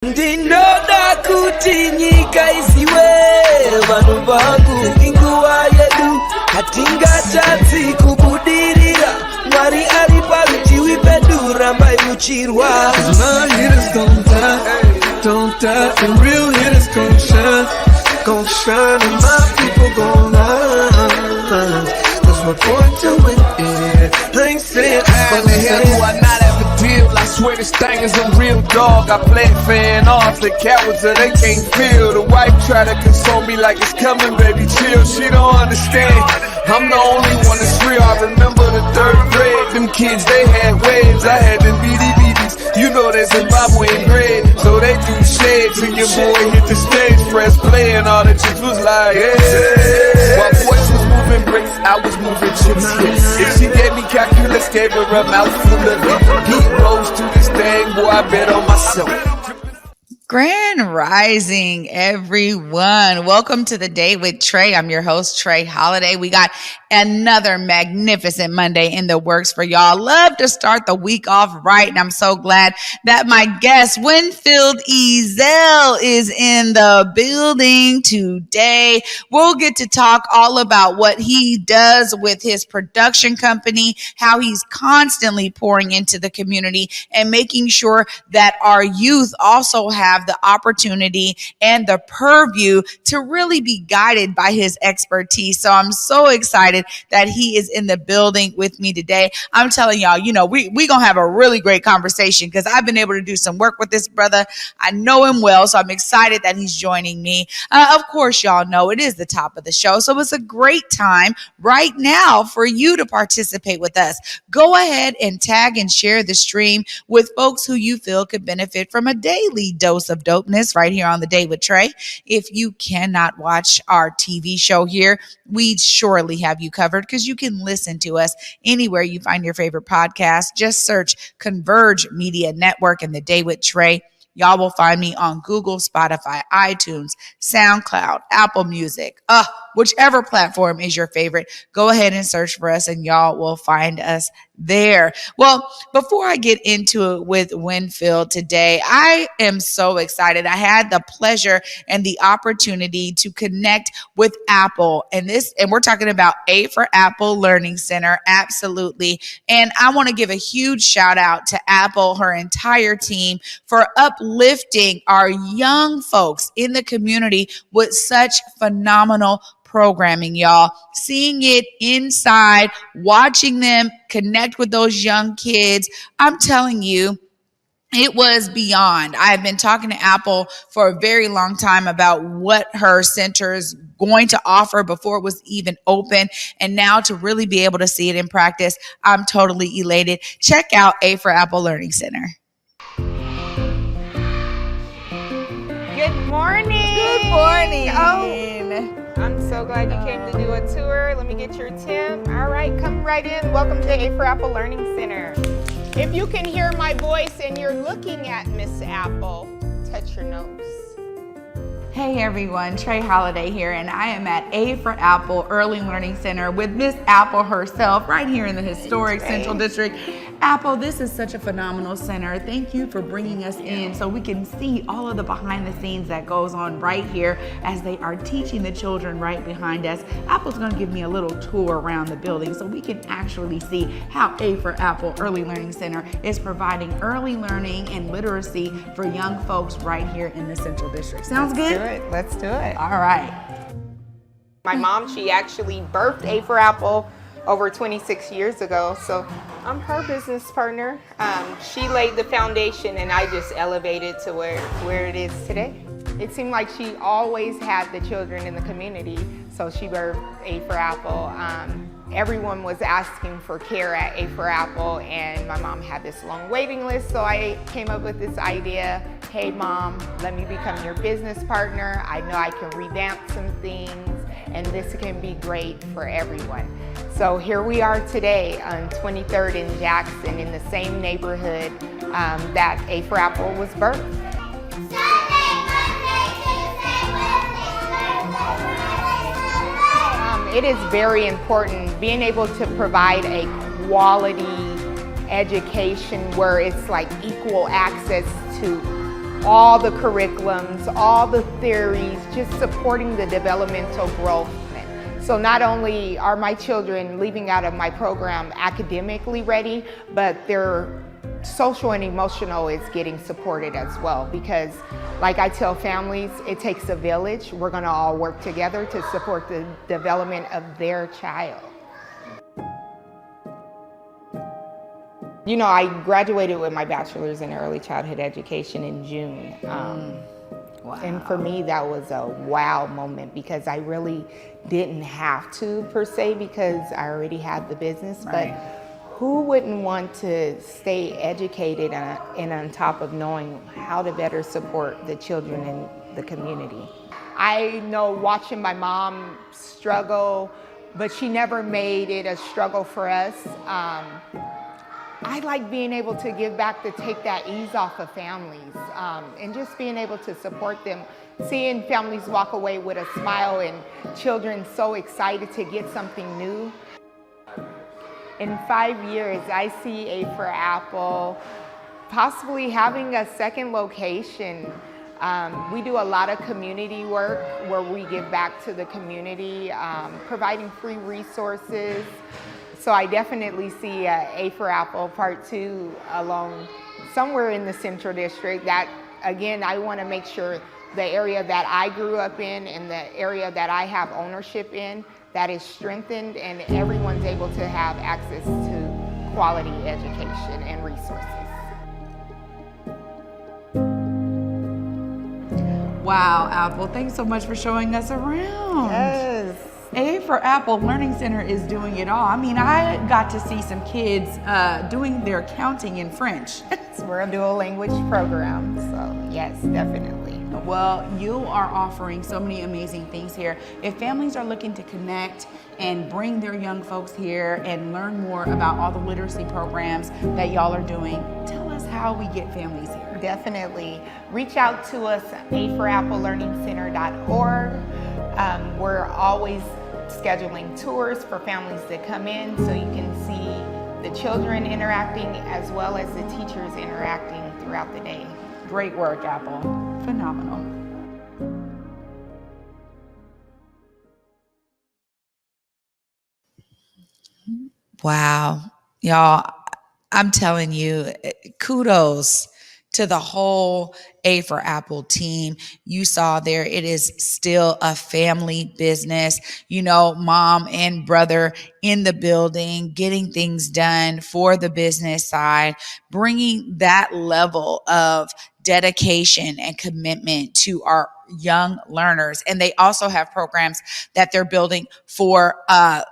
Ndinoda kuti nyika isiwe vanhu vangu inguva yedu hatingatadzi kubudirira Mwari ari parutivi pedu rambai muchirwa My hitters don't die and real hitters gon' shine and my people gon' rise Cause we're born to win it I ain't saying How the hell do I not have a deal? I swear this thing is a real dog. I play fan off the cowards so they can't feel. The wife try to console me like it's coming, baby, chill. She don't understand. I'm the only one that's real. I remember the third grade. Them kids, they had waves. I had them BDBs. You know that Zimbabwean grade. So they do shades. And your boy hit the stage, press play, and all the chicks was like, yeah. While boys was moving bricks, I was moving chips. If she gave me calculus, gave her a mouthful of it. Heat rose to this thing, boy, I bet on myself. Grand Rising, everyone. Welcome to the Day with Trae. I'm your host, Trae Holiday. We got another magnificent Monday in the works for y'all. Love to start the week off right, and I'm so glad that my guest, Winfield Ezell, is in the building today. We'll get to talk all about what he does with his production company, how he's constantly pouring into the community and making sure that our youth also have the opportunity and the purview to really be guided by his expertise. So I'm so excited that he is in the building with me today. I'm telling y'all, we gonna have a really great conversation because I've been able to do some work with this brother. I know him well, so I'm excited that he's joining me. Of course, y'all know it is the top of the show, so it's a great time right now for you to participate with us. Go ahead and tag and share the stream with folks who you feel could benefit from a daily dose of dopeness right here on The Day with Trae. If you cannot watch our TV show here, we surely have you covered because you can listen to us anywhere you find your favorite podcast. Just search Converge Media Network and The Day with Trae. Y'all will find me on Google, Spotify, iTunes, SoundCloud, Apple Music, whichever platform is your favorite. Go ahead and search for us and y'all will find us there. Well, before I get into it with Winfield today, I am so excited. I had the pleasure and the opportunity to connect with Apple and we're talking about A for Apple Learning Center. Absolutely. And I want to give a huge shout out to Apple, her entire team for uplifting our young folks in the community with such phenomenal programming, y'all. Seeing it inside, watching them connect with those young kids. I'm telling you, it was beyond. I've been talking to Apple for a very long time about what her center is going to offer before it was even open. And now to really be able to see it in practice, I'm totally elated. Check out A for Apple Learning Center. Good morning. Good morning. I'm so glad you came to do a tour. Let me get your tip. All right, come right in. Welcome to A for Apple Learning Center. If you can hear my voice and you're looking at Miss Apple, touch your nose. Hey everyone, Trae Holiday here, and I am at A for Apple Early Learning Center with Miss Apple herself right here in the historic Central District. Apple, this is such a phenomenal center. Thank you for bringing us in so we can see all of the behind the scenes that goes on right here as they are teaching the children right behind us. Apple's going to give me a little tour around the building so we can actually see how A for Apple Early Learning Center is providing early learning and literacy for young folks right here in the Central District. Sounds good? Let's do it. All right. My mom, she actually birthed A for Apple over 26 years ago. So I'm her business partner. She laid the foundation and I just elevated to where it is today. It seemed like she always had the children in the community. So she birthed A for Apple. Everyone was asking for care at A for Apple and my mom had this long waiting list. So I came up with this idea. Hey mom, let me become your business partner. I know I can revamp some things and this can be great for everyone. So here we are today on 23rd in Jackson in the same neighborhood that A for Apple was birthed. It is very important being able to provide a quality education where it's like equal access to all the curriculums, all the theories, just supporting the developmental growth. So not only are my children leaving out of my program academically ready, but their social and emotional is getting supported as well, because like I tell families, it takes a village. We're gonna all work together to support the development of their child. You know, I graduated with my bachelor's in early childhood education in June. Wow. And for me, that was a wow moment, because I really didn't have to per se, because I already had the business. Right. But who wouldn't want to stay educated and on top of knowing how to better support the children in the community? I know watching my mom struggle, but she never made it a struggle for us. I like being able to give back, to take that ease off of families, and just being able to support them. Seeing families walk away with a smile and children so excited to get something new. In 5 years, I see A for Apple possibly having a second location. We do a lot of community work where we give back to the community, providing free resources. So I definitely see A for Apple Part 2 along somewhere in the Central District. That, again, I want to make sure the area that I grew up in and the area that I have ownership in, that is strengthened and everyone's able to have access to quality education and resources. Wow, Apple, thanks so much for showing us around. Yes. A for Apple Learning Center is doing it all. I mean, I got to see some kids doing their counting in French. So we're a dual language program, so yes, definitely. Well, you are offering so many amazing things here. If families are looking to connect and bring their young folks here and learn more about all the literacy programs that y'all are doing, tell us how we get families here. Definitely. Reach out to us at aforappleLearningCenter.org. We're always scheduling tours for families to come in so you can see the children interacting as well as the teachers interacting throughout the day. Great work, Apple. Phenomenal. Wow. Y'all, I'm telling you, kudos to the whole A for Apple team. You saw there, it is still a family business. You know, mom and brother in the building, getting things done for the business side, bringing that level of dedication and commitment to our young learners. And they also have programs that they're building for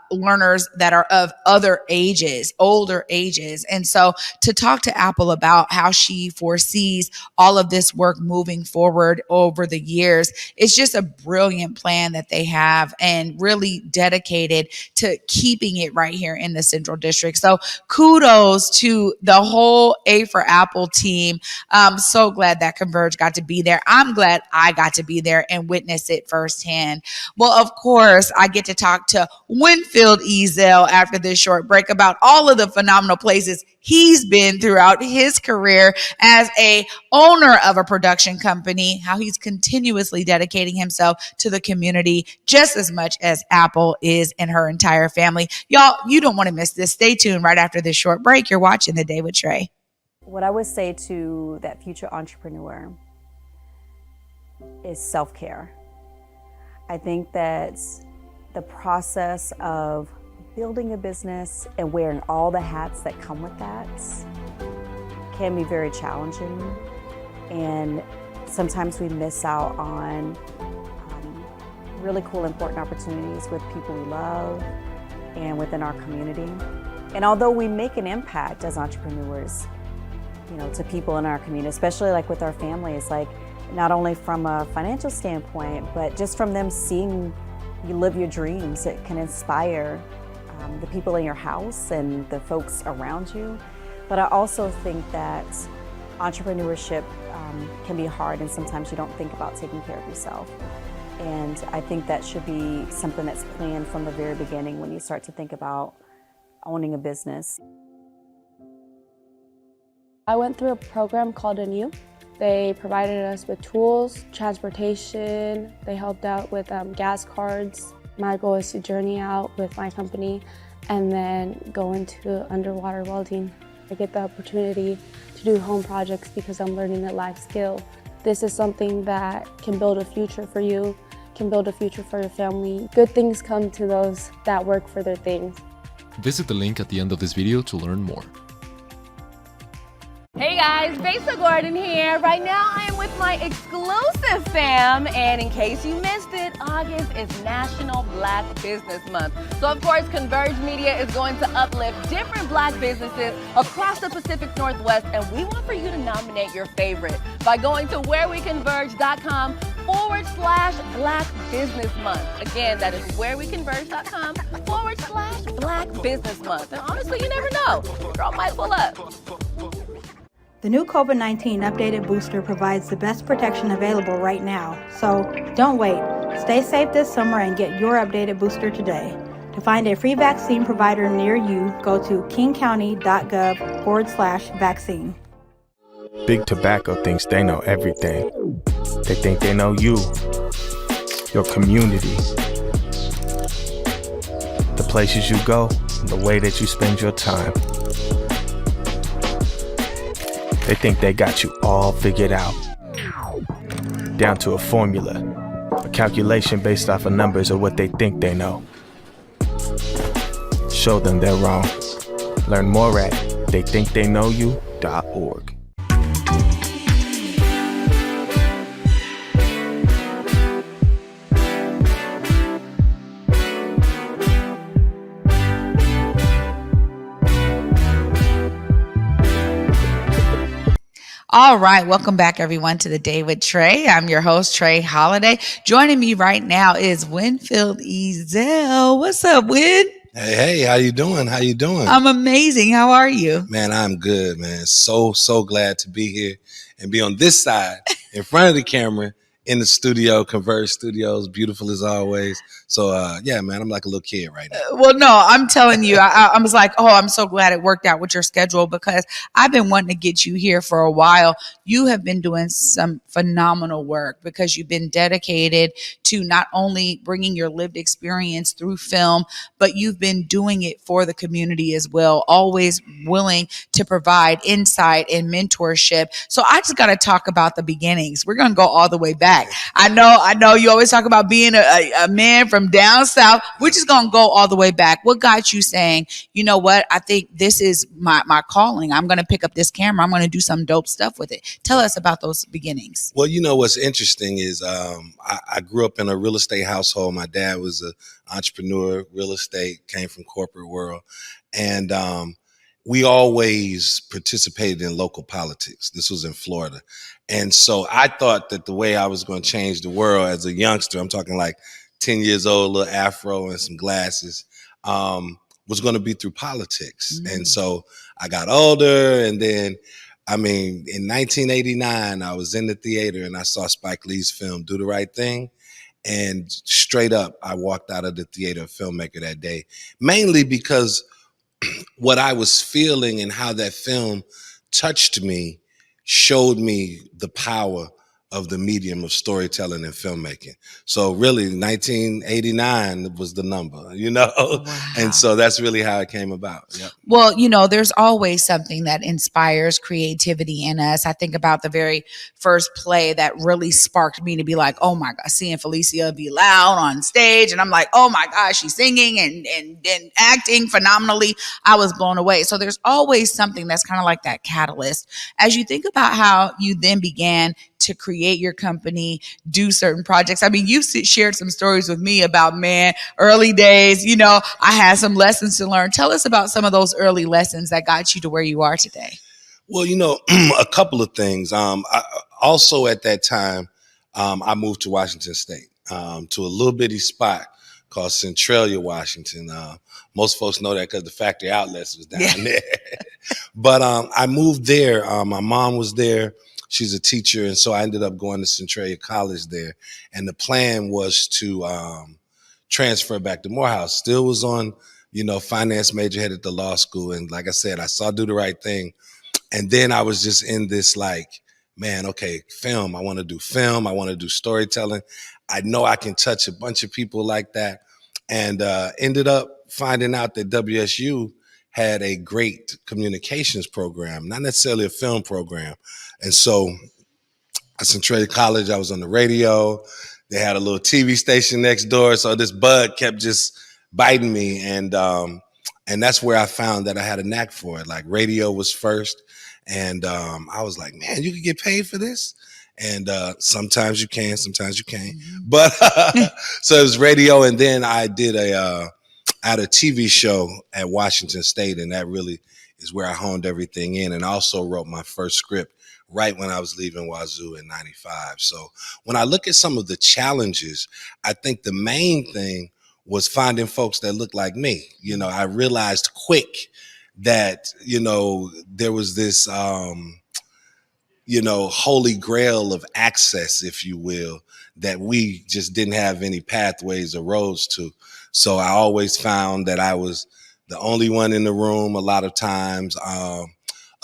learners that are of other ages, older ages. And so to talk to Apple about how she foresees all of this work moving forward over the years, it's just a brilliant plan that they have and really dedicated to keeping it right here in the Central District. So kudos to the whole A for Apple team. I'm so glad that Converge got to be there. I'm glad I got to be there and witness it firsthand. Well, of course, I get to talk to Winfield Ezell after this short break about all of the phenomenal places he's been throughout his career as a owner of a production company, how he's continuously dedicating himself to the community just as much as Apple is and her entire family. Y'all, you don't want to miss this. Stay tuned right after this short break. You're watching The Day with Trae. What I would say to that future entrepreneur is self-care. I think that the process of building a business and wearing all the hats that come with that can be very challenging. And sometimes we miss out on really cool, important opportunities with people we love and within our community. And although we make an impact as entrepreneurs, you know, to people in our community, especially like with our families, like not only from a financial standpoint, but just from them seeing you live your dreams, it can inspire the people in your house and the folks around you. But I also think that entrepreneurship can be hard, and sometimes you don't think about taking care of yourself. And I think that should be something that's planned from the very beginning when you start to think about owning a business. I went through a program called Anew. They provided us with tools, transportation. They helped out with gas cards. My goal is to journey out with my company and then go into underwater welding. I get the opportunity to do home projects because I'm learning a life skill. This is something that can build a future for you, can build a future for your family. Good things come to those that work for their things. Visit the link at the end of this video to learn more. Hey guys, Besa Gordon here. Right now I am with my exclusive fam, and in case you missed it, August is National Black Business Month. So of course, Converge Media is going to uplift different Black businesses across the Pacific Northwest, and we want for you to nominate your favorite by going to whereweconverge.com/Black Business Month. Again, that is whereweconverge.com/Black Business Month. And honestly, you never know, your girl might pull up. The new COVID-19 updated booster provides the best protection available right now. So don't wait. Stay safe this summer and get your updated booster today. To find a free vaccine provider near you, go to kingcounty.gov/vaccine. Big Tobacco thinks they know everything. They think they know you, your community, the places you go, and the way that you spend your time. They think they got you all figured out, down to a formula, a calculation based off of numbers of what they think they know. Show them they're wrong. Learn more at theythinktheyknowyou.org. All right, welcome back, everyone, to the Day with Trae. I'm your host, Trae Holiday. Joining me right now is Winfield Ezell. What's up, Win? Hey, how you doing? How you doing? I'm amazing. How are you? Man, I'm good, man. So glad to be here and be on this side in front of the camera in the studio, Converge Studios, beautiful as always. So, yeah, man, I'm like a little kid right now. Well, no, I'm telling you, I was like, oh, I'm so glad it worked out with your schedule because I've been wanting to get you here for a while. You have been doing some phenomenal work because you've been dedicated to not only bringing your lived experience through film, but you've been doing it for the community as well, always willing to provide insight and mentorship. So I just got to talk about the beginnings. We're going to go all the way back. I know you always talk about being a man from down south. We're just going to go all the way back. What got you saying, you know what, I think this is my calling. I'm going to pick up this camera. I'm going to do some dope stuff with it. Tell us about those beginnings. Well, you know, what's interesting is I grew up in a real estate household. My dad was an entrepreneur, real estate, came from corporate world. And we always participated in local politics. This was in Florida. And so I thought that the way I was going to change the world as a youngster, I'm talking like 10 years old, little afro and some glasses, was going to be through politics. Mm-hmm. And so I got older, and then, I mean, in 1989, I was in the theater and I saw Spike Lee's film, Do the Right Thing. And straight up, I walked out of the theater a filmmaker that day, mainly because what I was feeling and how that film touched me showed me the power of the medium of storytelling and filmmaking. So really 1989 was the number, you know? Wow. And so that's really how it came about. Yep. Well, you know, there's always something that inspires creativity in us. I think about the very first play that really sparked me to be like, oh my God, seeing Felicia be loud on stage. And I'm like, oh my gosh, she's singing and acting phenomenally. I was blown away. So there's always something that's kind of like that catalyst. As you think about how you then began to create your company, do certain projects. I mean, you've shared some stories with me about, man, early days, you know, I had some lessons to learn. Tell us about some of those early lessons that got you to where you are today. Well, you know, a couple of things. Also at that time, I moved to Washington State, to a little bitty spot called Centralia, Washington. Most folks know that because the factory outlets was down there. But I moved there. My mom was there. She's a teacher, and so I ended up going to Centralia College there. And the plan was to transfer back to Morehouse. Still was on, you know, finance major, headed to law school. And like I said, I saw Do the Right Thing. And then I was just in this like man, okay, film. I want to do film. I want to do storytelling. I know I can touch a bunch of people like that. And ended up finding out that WSU had a great communications program, not necessarily a film program. And so I was in Trae College. I was on the radio. They had a little TV station next door. So this bug kept just biting me. And that's where I found that I had a knack for it. Like radio was first. And I was like, man, you can get paid for this? And sometimes you can, sometimes you can't. But so it was radio. And then I did I had a TV show at Washington State. And that really is where I honed everything in. And I also wrote my first script right when I was leaving Wazoo in 95. So when I look at some of the challenges, I think the main thing was finding folks that look like me. You know, I realized quick that, you know, there was this, you know, holy grail of access, if you will, that we just didn't have any pathways or roads to. So I always found that I was the only one in the room a lot of times. A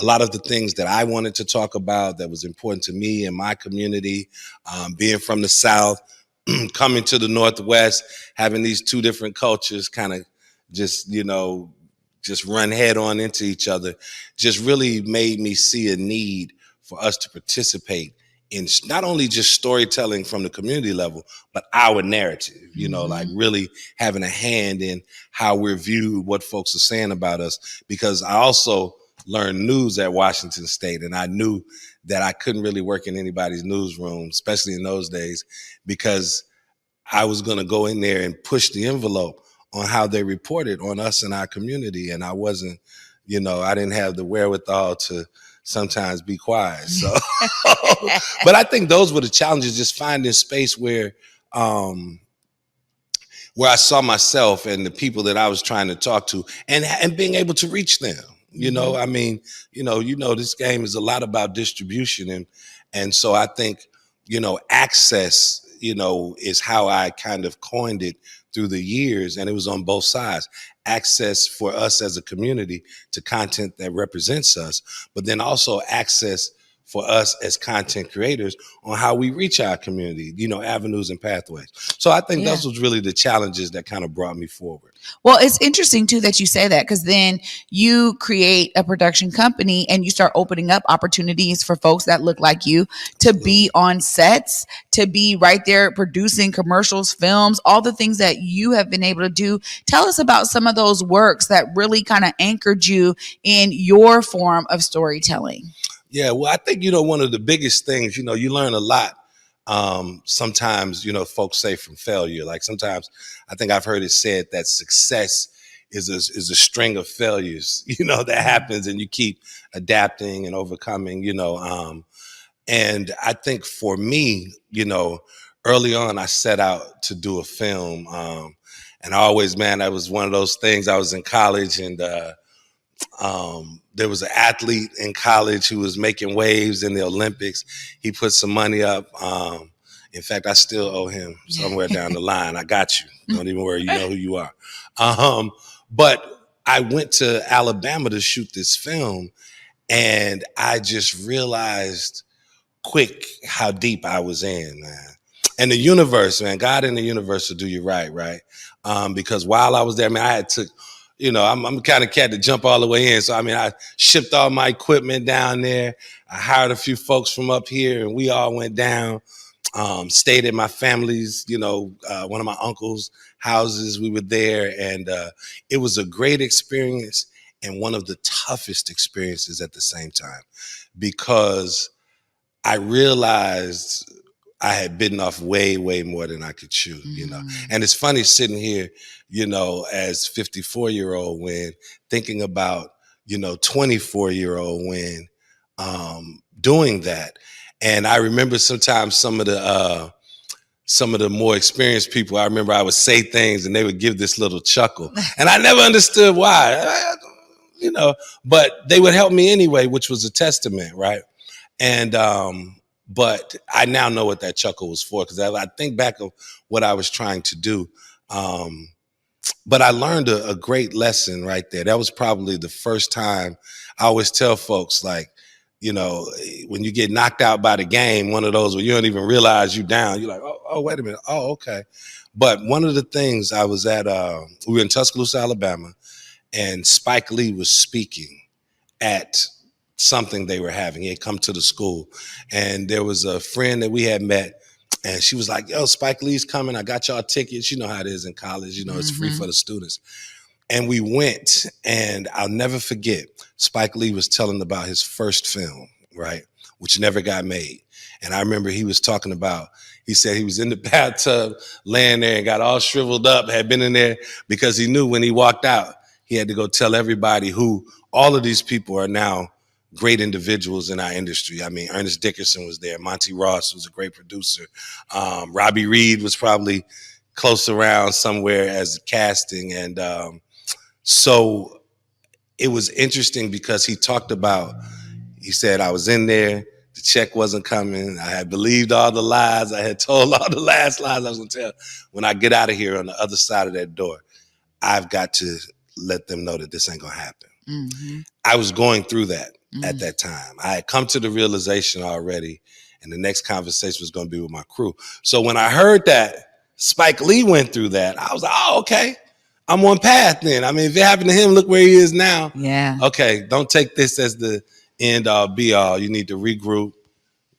lot of the things that I wanted to talk about that was important to me and my community, being from the South, coming to the Northwest, having these two different cultures kind of just, you know, just run head on into each other, just really made me see a need for us to participate in not only just storytelling from the community level, but our narrative, you know, like really having a hand in how we're viewed, what folks are saying about us. Because I also learned news at Washington State, and I knew that I couldn't really work in anybody's newsroom, especially in those days, because I was going to go in there and push the envelope on how they reported on us and our community. And I wasn't, you know, I didn't have the wherewithal to sometimes be quiet. So, but I think those were the challenges, just finding space where I saw myself and the people that I was trying to talk to and being able to reach them. You know, I mean, you know, this game is a lot about distribution. And so I think, you know, access, you know, is how I kind of coined it through the years. And it was on both sides. Access for us as a community to content that represents us, but then also access for us as content creators on how we reach our community, you know, avenues and pathways. So I think those was really the challenges that kind of brought me forward. Well, it's interesting too that you say that, because then you create a production company and you start opening up opportunities for folks that look like you to be on sets, to be right there producing commercials, films, all the things that you have been able to do. Tell us about some of those works that really kind of anchored you in your form of storytelling. Yeah, well, I think, you know, one of the biggest things, you know, you learn a lot. Sometimes, you know, folks say from failure, like sometimes I think I've heard it said that success is a string of failures, you know, that happens and you keep adapting and overcoming, you know. And I think for me, you know, early on, I set out to do a film. And I always, man, that was one of those things. I was in college and, there was an athlete in college who was making waves in the Olympics. He put some money up. In fact, I still owe him somewhere down the line. I got you. Don't even worry. You know who you are. But I went to Alabama to shoot this film, and I just realized quick how deep I was in, man. And the universe, man, God and the universe will do you right? Because while I was there, man, I had to, you know, I'm the kind of cat to jump all the way in. So, I mean, I shipped all my equipment down there. I hired a few folks from up here, and we all went down, stayed at my family's, you know, one of my uncle's houses. We were there, and it was a great experience and one of the toughest experiences at the same time, because I realized I had bitten off way, way more than I could chew, you know. And it's funny sitting here, you know, as 54-year-old Win, thinking about, you know, 24-year-old Win doing that. And I remember sometimes some of the more experienced people, I remember I would say things and they would give this little chuckle. And I never understood why, you know, but they would help me anyway, which was a testament, right? And but I now know what that chuckle was for, because I think back of what I was trying to do. But I learned a great lesson right there. That was probably the first time. I always tell folks, like, you know, when you get knocked out by the game, one of those where you don't even realize you down. You're like, oh, wait a minute. Oh, okay. But one of the things I was at, we were in Tuscaloosa, Alabama, and Spike Lee was speaking at something they were having. He had come to the school, and there was a friend that we had met, and she was like, yo, Spike Lee's coming. I got y'all tickets. You know how it is in college. You know, it's free for the students. And we went, and I'll never forget, Spike Lee was telling about his first film, right, which never got made. And I remember he was talking about, he said he was in the bathtub laying there and got all shriveled up, had been in there because he knew when he walked out, he had to go tell everybody who all of these people are now great individuals in our industry. I mean, Ernest Dickerson was there. Monty Ross was a great producer. Robbie Reed was probably close around somewhere as casting. And so it was interesting because he talked about, he said, I was in there, the check wasn't coming. I had believed all the lies. I had told all the last lies I was going to tell. When I get out of here on the other side of that door, I've got to let them know that this ain't going to happen. Mm-hmm. I was going through that at that time. I had come to the realization already, and the next conversation was going to be with my crew. So when I heard that Spike Lee went through that, I was like, oh, okay. I'm on path then. I mean, if it happened to him, look where he is now. Yeah. Okay, don't take this as the end all be all. You need to regroup,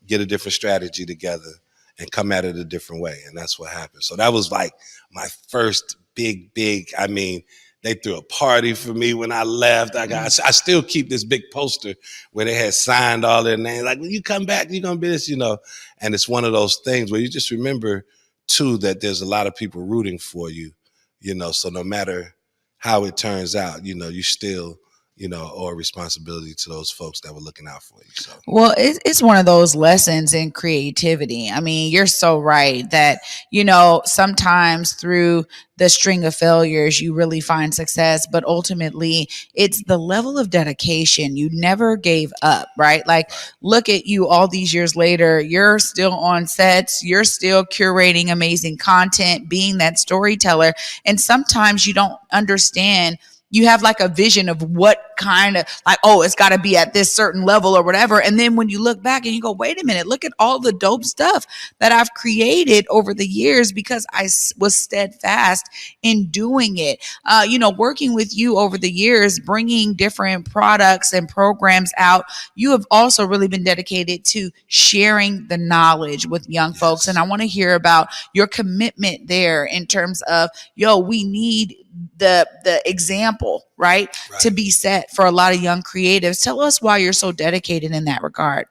get a different strategy together, and come at it a different way. And that's what happened. So that was like my first big, I mean, they threw a party for me when I left. I still keep this big poster where they had signed all their names. Like, when you come back, you're going to be this, you know. And it's one of those things where you just remember, too, that there's a lot of people rooting for you, you know. So no matter how it turns out, you know, you still, you know, owe a responsibility to those folks that were looking out for you. So, well, it's one of those lessons in creativity. I mean, you're so right that, you know, sometimes through the string of failures, you really find success, but ultimately it's the level of dedication. You never gave up, right? Like, look at you all these years later, you're still on sets, you're still curating amazing content, being that storyteller. And sometimes you don't understand. You have like a vision of what kind of, like, oh, it's got to be at this certain level or whatever. And then when you look back and you go, wait a minute, look at all the dope stuff that I've created over the years because I was steadfast in doing it. You know, working with you over the years, bringing different products and programs out, you have also really been dedicated to sharing the knowledge with young folks. And I want to hear about your commitment there in terms of, yo, we need the example, right, to be set for a lot of young creatives. Tell us why you're so dedicated in that regard.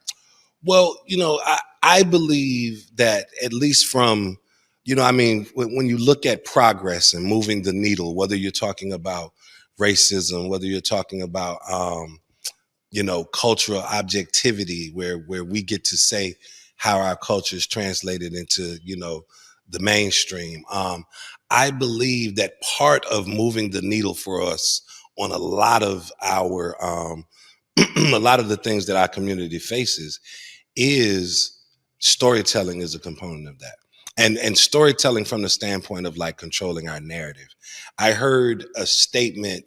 Well, you know, I believe that at least from, you know, I mean, when you look at progress and moving the needle, whether you're talking about racism, whether you're talking about, you know, cultural objectivity, where we get to say how our culture is translated into, you know, the mainstream. I believe that part of moving the needle for us on a lot of our, a lot of the things that our community faces is storytelling is a component of that. And storytelling from the standpoint of like controlling our narrative. I heard a statement,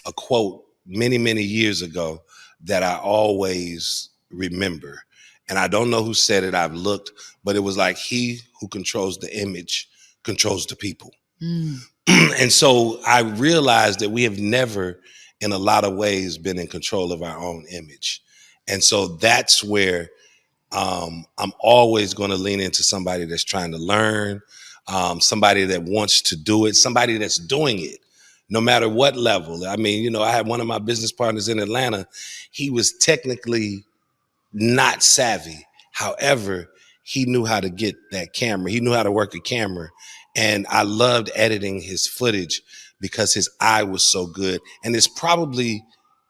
a quote many years ago that I always remember. And I don't know who said it, I've looked, but it was like, he who controls the image controls the people. And so I realized that we have never, in a lot of ways, been in control of our own image. And so that's where I'm always going to lean into somebody that's trying to learn, somebody that wants to do it, somebody that's doing it, no matter what level. I mean, you know, I had one of my business partners in Atlanta. He was technically not savvy. However, he knew how to get that camera. He knew how to work a camera. And I loved editing his footage because his eye was so good. And it's probably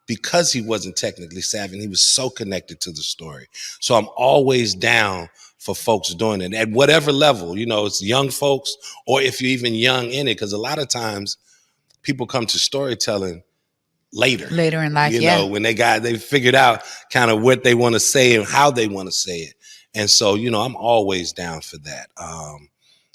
because he wasn't technically savvy and he was so connected to the story. So I'm always down for folks doing it at whatever level, you know, it's young folks, or if you're even young in it, because a lot of times people come to storytelling later in life, you know, when they figured out kind of what they want to say and how they want to say it. And so, you know, I'm always down for that.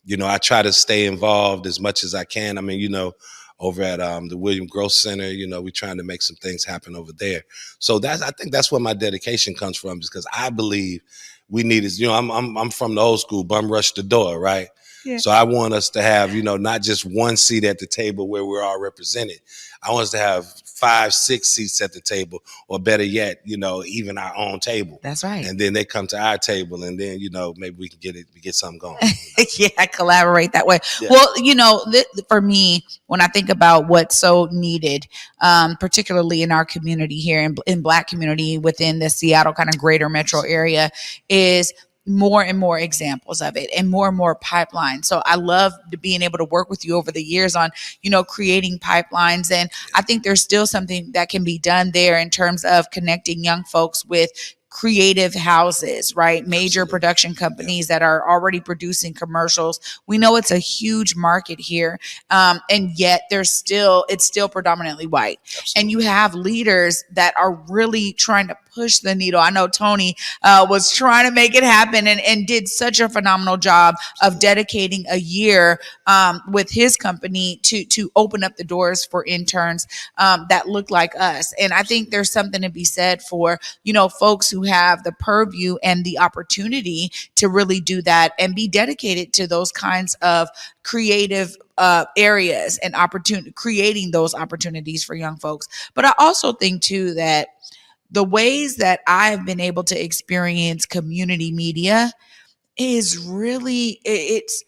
You know, I try to stay involved as much as I can. I mean, you know, over at the William Growth Center. You know, we're trying to make some things happen over there. So I think that's where my dedication comes from, because I believe we need is, you know, I'm from the old school, bum rush the door, right? Yeah. So I want us to have, you know, not just one seat at the table where we're all represented. I want us to have 5, 6 seats at the table, or better yet, you know, even our own table. That's right. And then they come to our table, and then, you know, maybe we can get something going. Yeah, collaborate that way. Yeah. Well, you know, for me, when I think about what's so needed, particularly in our community here, in Black community within the Seattle kind of greater metro area, is more and more examples of it and more pipelines. So I love being able to work with you over the years on, you know, creating pipelines. And I think there's still something that can be done there in terms of connecting young folks with creative houses, right? Major production companies that are already producing commercials. We know it's a huge market here. And yet it's still predominantly white. Absolutely. And you have leaders that are really trying to push the needle. I know Tony was trying to make it happen and did such a phenomenal job of dedicating a year with his company to open up the doors for interns that look like us. And I think there's something to be said for, you know, folks who have the purview and the opportunity to really do that and be dedicated to those kinds of creative areas and creating those opportunities for young folks. But I also think too that the ways that I've been able to experience community media is really, it's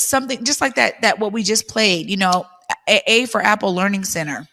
something just like that what we just played, you know, A for Apple Learning Center.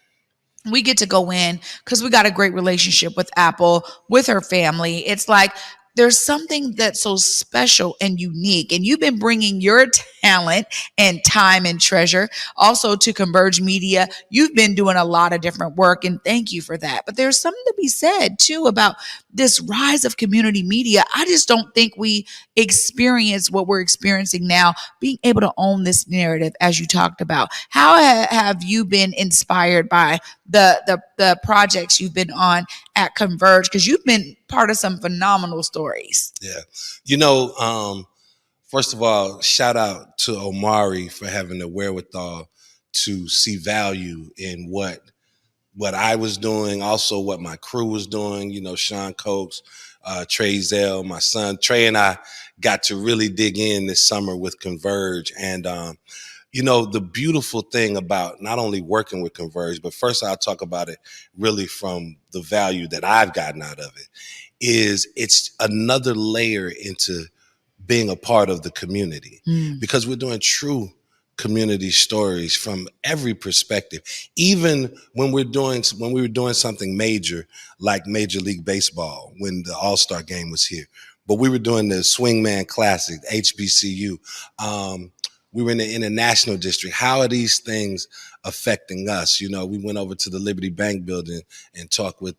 We get to go in because we got a great relationship with Apple, with her family. It's like there's something that's so special and unique. And you've been bringing your talent and time and treasure also to Converge Media. You've been doing a lot of different work, and thank you for that. But there's something to be said too about this rise of community media. I just don't think we experience what we're experiencing now, being able to own this narrative, as you talked about. How have you been inspired by the projects you've been on at Converge? Because you've been part of some phenomenal stories. Yeah. You know, first of all, shout out to Omari for having the wherewithal to see value in what I was doing, also what my crew was doing. You know, Sean Cokes, Trae Zell, my son. Trae and I got to really dig in this summer with Converge. And, you know, the beautiful thing about not only working with Converge, but first I'll talk about it really from the value that I've gotten out of it, is it's another layer into being a part of the community, because we're doing true community stories from every perspective. Even when we were doing something major, like Major League Baseball, when the All-Star game was here, but we were doing the Swingman Classic, HBCU. We were in the International District. How are these things affecting us? You know, we went over to the Liberty Bank building and talked with,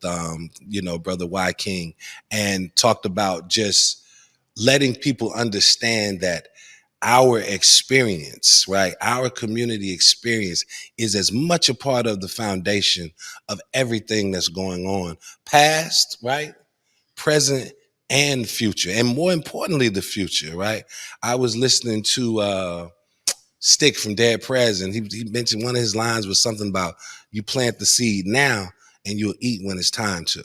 you know, Brother Y. King, and talked about just letting people understand that our experience, right, our community experience is as much a part of the foundation of everything that's going on, past, right, present, and future, and more importantly, the future, right? I was listening to Stick from Dead President. He mentioned one of his lines was something about you plant the seed now and you'll eat when it's time to,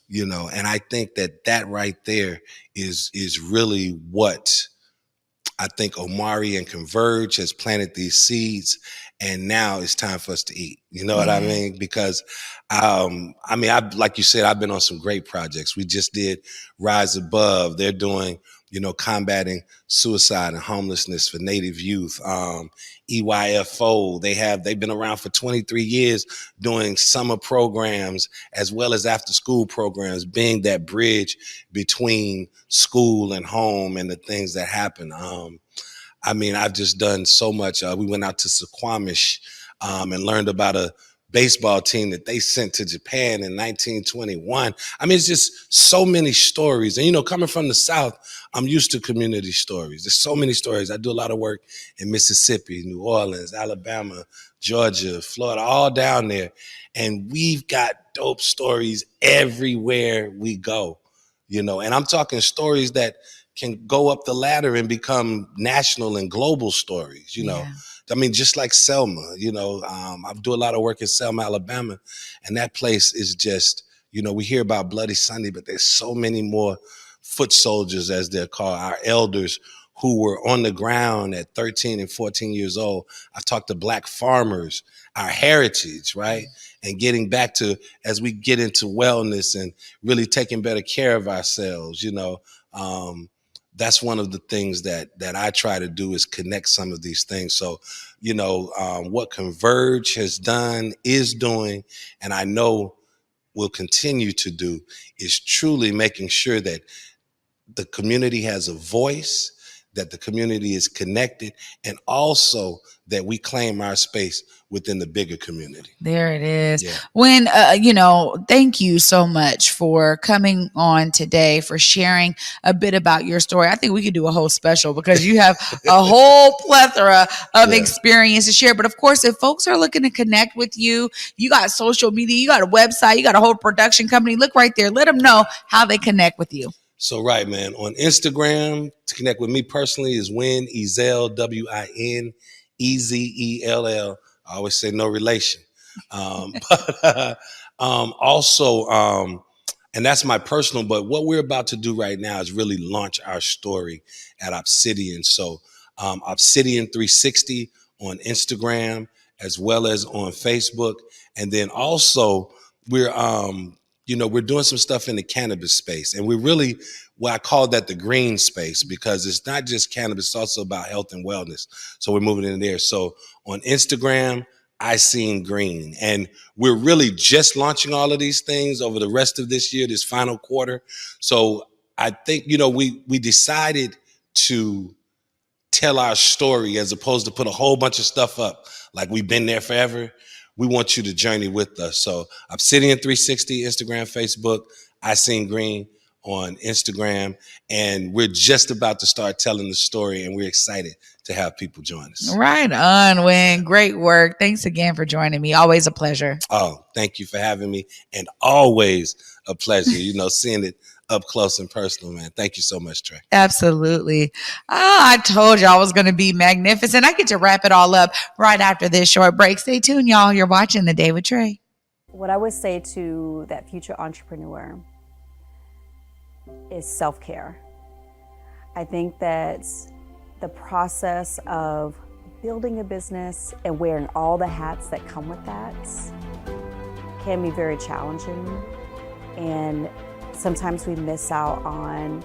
you know. And I think that right there is really what I think Omari and Converge has planted these seeds, and now it's time for us to eat. You know what I mean? Because, I mean, like you said, I've been on some great projects. We just did Rise Above. They're doing, you know, combating suicide and homelessness for Native youth. EYFO, they've been around for 23 years doing summer programs as well as after school programs, being that bridge between school and home and the things that happen. I mean, I've just done so much. We went out to Suquamish and learned about a baseball team that they sent to Japan in 1921. I mean, it's just so many stories. And, you know, coming from the South, I'm used to community stories. There's so many stories. I do a lot of work in Mississippi, New Orleans, Alabama, Georgia, Florida, all down there. And we've got dope stories everywhere we go, you know. And I'm talking stories that can go up the ladder and become national and global stories, you know. I mean, just like Selma, I do a lot of work in Selma, Alabama, and that place is just, we hear about Bloody Sunday, but there's so many more foot soldiers, as they're called, our elders who were on the ground at 13 and 14 years old. I talked to Black farmers, our heritage, right? And getting back to, as we get into wellness and really taking better care of ourselves, that's one of the things that I try to do, is connect some of these things. So, what Converge has done, is doing, and I know will continue to do, is truly making sure that the community has a voice, that the community is connected, and also that we claim our space within the bigger community. There it is. Yeah. When, thank you so much for coming on today, for sharing a bit about your story. I think we could do a whole special because you have a whole plethora of experience to share. But of course, if folks are looking to connect with you, you got social media, you got a website, you got a whole production company. Look right there. Let them know how they connect with you. So, right, man, on Instagram, to connect with me personally, is Win Ezell, Winezell. I always say no relation. But also, and that's my personal, but what we're about to do right now is really launch our story at Obsidian. So Obsidian 360 on Instagram, as well as on Facebook. And then also we're doing some stuff in the cannabis space, and we're really, I call that the green space, because it's not just cannabis, it's also about health and wellness. So we're moving in there. So on Instagram, I Seen Green, and we're really just launching all of these things over the rest of this year, this final quarter. So I think, we decided to tell our story as opposed to put a whole bunch of stuff up like we've been there forever. We want you to journey with us. So Obsidian 360, Instagram, Facebook, I Seen Green on Instagram. And we're just about to start telling the story, and we're excited to have people join us. Right on, Win. Great work. Thanks again for joining me. Always a pleasure. Oh, thank you for having me. And always a pleasure, seeing it up close and personal, man. Thank you so much, Trae. Absolutely. I told you I was going to be magnificent. I get to wrap it all up right after this short break. Stay tuned, y'all. You're watching The Day with Trae. What I would say to that future entrepreneur is self-care. I think that the process of building a business and wearing all the hats that come with that can be very challenging, and sometimes we miss out on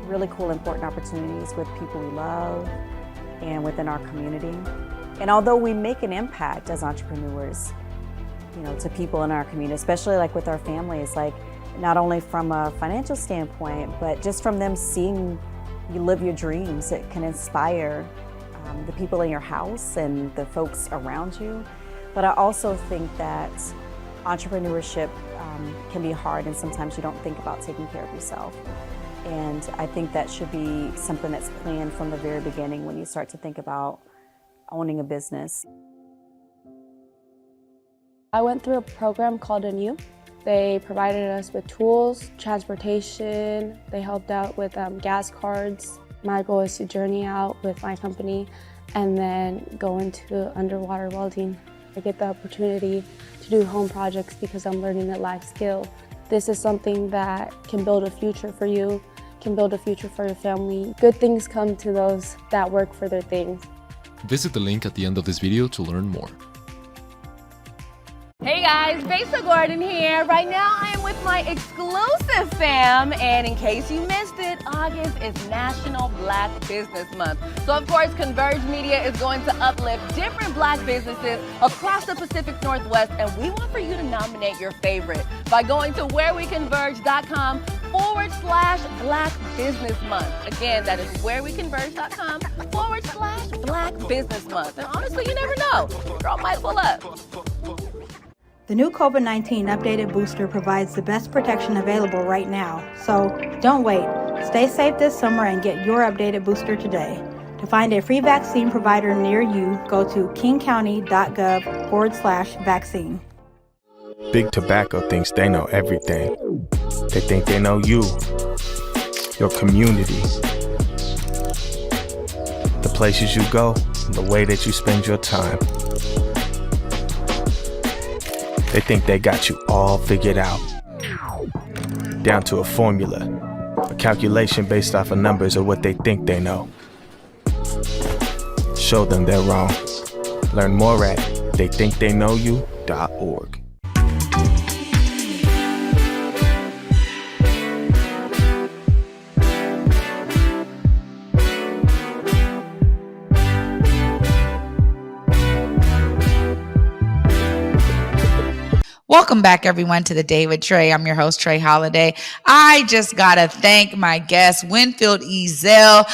really cool, important opportunities with people we love and within our community. And although we make an impact as entrepreneurs, to people in our community, especially like with our families, like not only from a financial standpoint, but just from them seeing you live your dreams, it can inspire the people in your house and the folks around you. But I also think that entrepreneurship can be hard, and sometimes you don't think about taking care of yourself. And I think that should be something that's planned from the very beginning when you start to think about owning a business. I went through a program called Anew. They provided us with tools, transportation. They helped out with gas cards. My goal is to journey out with my company and then go into underwater welding. I get the opportunity to do home projects because I'm learning a life skill. This is something that can build a future for you, can build a future for your family. Good things come to those that work for their things. Visit the link at the end of this video to learn more. Hey guys, Besa Gordon here. Right now I am with my exclusive fam, and in case you missed it, August is National Black Business Month. So of course, Converge Media is going to uplift different Black businesses across the Pacific Northwest, and we want for you to nominate your favorite by going to whereweconverge.com/Black Business Month. Again, that is whereweconverge.com/Black Business Month. And honestly, you never know. Girl might pull up. The new COVID-19 updated booster provides the best protection available right now. So don't wait. Stay safe this summer and get your updated booster today. To find a free vaccine provider near you, go to kingcounty.gov/vaccine. Big Tobacco thinks they know everything. They think they know you, your community, the places you go, the way that you spend your time. They think they got you all figured out, down to a formula, a calculation based off of numbers of what they think they know. Show them they're wrong. Learn more at theythinktheyknowyou.org. Welcome back, everyone, to the Day with Trae. I'm your host, Trae Holiday. I just got to thank my guest, Winfield Ezell,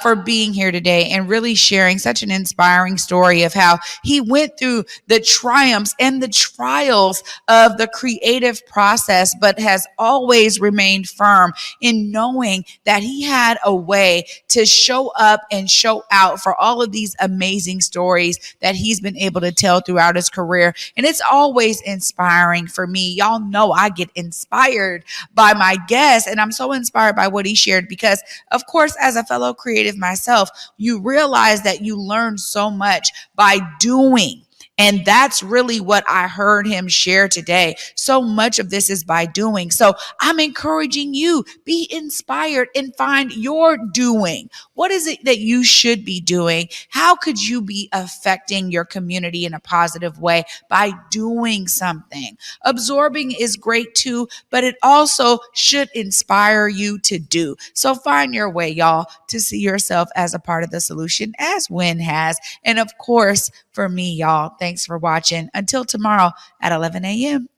for being here today and really sharing such an inspiring story of how he went through the triumphs and the trials of the creative process, but has always remained firm in knowing that he had a way to show up and show out for all of these amazing stories that he's been able to tell throughout his career. And it's always inspiring for me. Y'all know I get inspired by my guests, and I'm so inspired by what he shared because, of course, as a fellow creative myself, you realize that you learn so much by doing. And that's really what I heard him share today. So much of this is by doing. So I'm encouraging you, be inspired and find your doing. What is it that you should be doing? How could you be affecting your community in a positive way by doing something? Absorbing is great too, but it also should inspire you to do. So find your way, y'all, to see yourself as a part of the solution, as Win has. And of course, for me, y'all, thanks for watching. Until tomorrow at 11 a.m.,